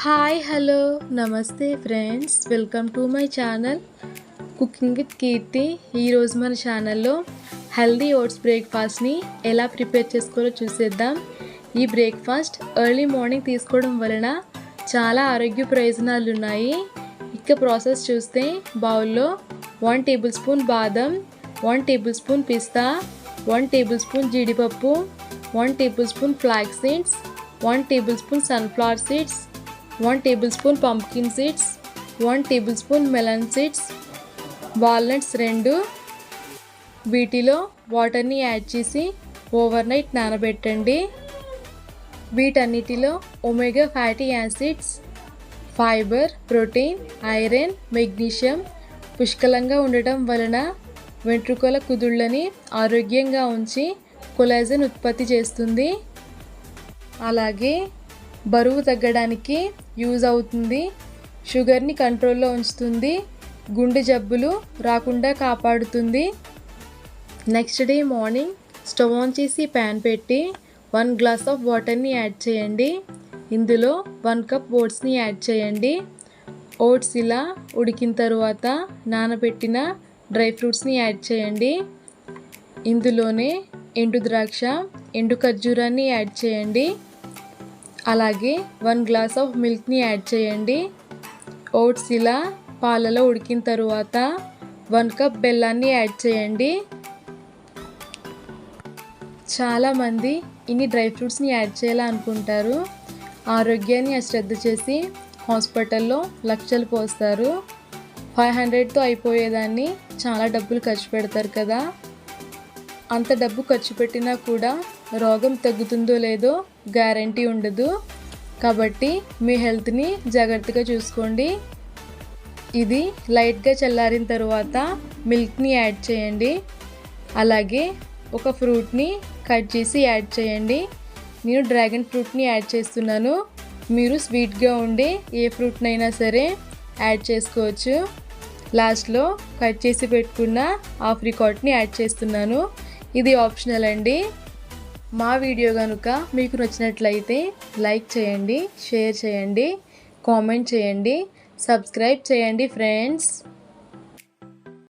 Hi hello నమస్తే friends, welcome to my channel cooking with Keerthi. ఈరోజు మన ఛానల్లో హెల్దీ ఓట్స్ బ్రేక్ఫాస్ట్ని ఎలా ప్రిపేర్ చేసుకోవాలో చూసేద్దాం. ఈ బ్రేక్ఫాస్ట్ ఎర్లీ మార్నింగ్ తీసుకోవడం వలన చాలా ఆరోగ్య ప్రయోజనాలు ఉన్నాయి. ఇక ప్రాసెస్ చూస్తే బౌల్లో 1 టేబుల్ స్పూన్ బాదం, 1 టేబుల్ స్పూన్ పిస్తా, 1 టేబుల్ స్పూన్ జీడిపప్పు, 1 table spoon flax seeds, 1 table spoon sunflower seeds, 1 table spoon pumpkin seeds, 1 table spoon melon seeds, walnuts 2. వీటిలో వాటర్ని యాడ్ చేసి ఓవర్ నైట్ నానబెట్టండి. వీటన్నిటిలో omega fatty acids, fibre, protein, iron, magnesium పుష్కలంగా ఉండటం వలన వెంట్రుకల కుదుళ్ళని ఆరోగ్యంగా ఉంచి కొలాజన్ ఉత్పత్తి చేస్తుంది. అలాగే బరువు తగ్గడానికి యూజ్ అవుతుంది, షుగర్ని కంట్రోల్లో ఉంచుతుంది, గుండె జబ్బులు రాకుండా కాపాడుతుంది. Next day morning stove on చేసి ప్యాన్ పెట్టి 1 గ్లాస్ ఆఫ్ వాటర్ని యాడ్ చేయండి. ఇందులో 1 కప్ ఓట్స్ని యాడ్ చేయండి. ఓట్స్ ఇలా ఉడికిన తర్వాత నానబెట్టిన డ్రై ఫ్రూట్స్ని యాడ్ చేయండి. ఇందులోనే ఎండు ద్రాక్ష, ఎండు ఖర్జూరాన్ని యాడ్ చేయండి. అలాగే 1 గ్లాస్ ఆఫ్ మిల్క్ని యాడ్ చేయండి. ఓట్స్ ఇలా పాలలో ఉడికిన తరువాత 1 కప్ బెల్లాన్ని యాడ్ చేయండి. చాలామంది ఇన్ని డ్రై ఫ్రూట్స్ని యాడ్ చేయాలనుకుంటారు. ఆరోగ్యాన్ని అశ్రద్ధ చేసి హాస్పిటల్లో లక్షలు పోస్తారు. 500తో అయిపోయేదాన్ని చాలా డబ్బులు ఖర్చు పెడతారు కదా. అంత డబ్బు ఖర్చు పెట్టినా కూడా రోగం తగ్గుతుందో లేదో గ్యారంటీ ఉండదు. కాబట్టి మీ హెల్త్ని జాగ్రత్తగా చూసుకోండి. ఇది లైట్గా చల్లారిన తర్వాత మిల్క్ని యాడ్ చేయండి. అలాగే ఒక ఫ్రూట్ని కట్ చేసి యాడ్ చేయండి. నేను డ్రాగన్ ఫ్రూట్ని యాడ్ చేస్తున్నాను. మీరు స్వీట్గా ఉండే ఏ ఫ్రూట్నైనా సరే యాడ్ చేసుకోవచ్చు. లాస్ట్లో కట్ చేసి పెట్టుకున్న ఆప్రికాట్ని యాడ్ చేస్తున్నాను. ఇది ఆప్షనల్ అండి. మా వీడియో కనుక మీకు నచ్చినట్లయితే లైక్ చేయండి, షేర్ చేయండి, కామెంట్ చేయండి, సబ్స్క్రైబ్ చేయండి ఫ్రెండ్స్.